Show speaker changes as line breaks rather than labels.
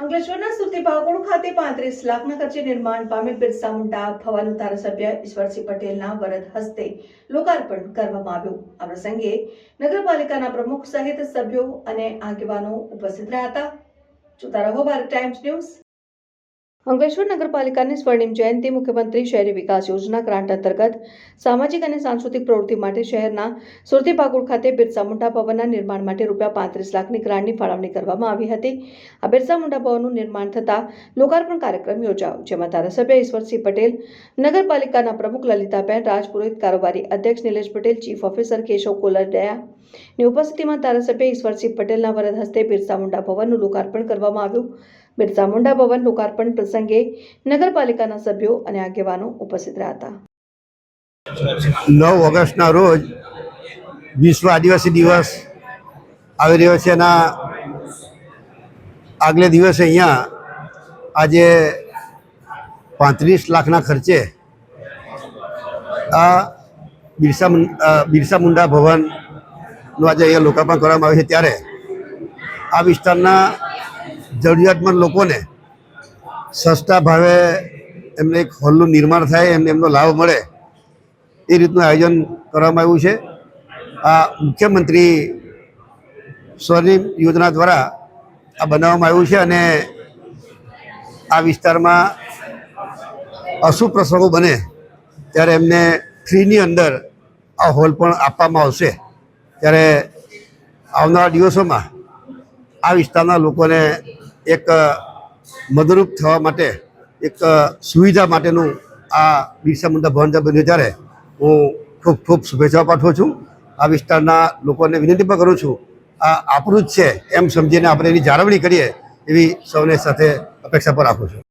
અંકલેશ્વરના સુરતી ભાગોળ ખાતે 35 લાખના ખર્ચે નિર્માણ પામેલ બિરસા મુંડા ભવનનું ધારાસભ્ય ઈશ્વરસિંહ પટેલના વરદ હસ્તે લોકાર્પણ કરવામાં આવ્યું। આ પ્રસંગે નગરપાલિકાના પ્રમુખ સહિત સભ્યો અને આગેવાનો ઉપસ્થિત રહ્યા હતા। જોતા રહો ભારત ટાઈમ્સ ન્યૂઝ। અંકલેશ્વર નગરપાલિકાની સ્વર્ણિમ જયંતિ મુખ્યમંત્રી શહેરી વિકાસ યોજના ગ્રાન્ટ અંતર્ગત સામાજિક અને સાંસ્કૃતિક પ્રવૃત્તિ માટે શહેરના સુરતી ભાગોળ ખાતે બિરસા મુંડા ભવનના નિર્માણ માટે ₹35 લાખની ગ્રાન્ટની ફાળવણી કરવામાં આવી હતી। આ બિરસા મુંડા ભવનનું નિર્માણ થતા લોકાર્પણ કાર્યક્રમ યોજાયો, જેમાં ધારાસભ્ય ઈશ્વરસિંહ પટેલ, નગરપાલિકાના પ્રમુખ લલિતાબેન રાજપુરોહિત, કારોબારી અધ્યક્ષ નિલેશ પટેલ, ચીફ ઓફિસર કેશવ કોલડિયાની ઉપસ્થિતિમાં ધારાસભ્ય ઈશ્વરસિંહ પટેલના વરદ હસ્તે બિરસા મુંડા ભવનનું લોકાર્પણ કરવામાં આવ્યું। બિરસા મુંડા ભવન લોકાર્પણ પ્રસંગે નગરપાલિકાના સભ્યો અને આગેવાનો ઉપસ્થિત રહ્યા હતા।
9 ઓગસ્ટના રોજ વિશ્વ આદિવાસી દિવસ આવી રહ્યો છે। એના આગલે દિવસે અહીંયા આજે 35 લાખના ખર્ચે આ બિરસા મુંડા ભવનનું આજે અહીંયા લોકાર્પણ કરવામાં આવ્યું છે। ત્યારે આ વિસ્તારના જરૂરિયાતમંદ લોકોને સસ્તા ભાવે એમને એક હોલનું નિર્માણ થાય, એમને એમનો લાભ મળે એ રીતનું આયોજન કરવામાં આવ્યું છે। આ મુખ્યમંત્રી સ્વર્ણિમ યોજના દ્વારા આ બનાવવામાં આવ્યું છે અને આ વિસ્તારમાં અશુભ પ્રસંગો બને ત્યારે એમને ફ્રીની અંદર આ હોલ પણ આપવામાં આવશે। ત્યારે આવનારા દિવસોમાં આ વિસ્તારના લોકોને એક મદદરૂપ થવા માટે એક સુવિધા માટેનું આ બિરસા મુંડા ભવન બન્યું, ત્યારે હું ખૂબ ખૂબ શુભેચ્છાઓ પાઠવું છું। આ વિસ્તારના લોકોને વિનંતી પણ કરું છું, આ આપણું જ છે એમ સમજીને આપણે એની જાળવણી કરીએ એવી સૌને સાથે અપેક્ષા પણ રાખું છું।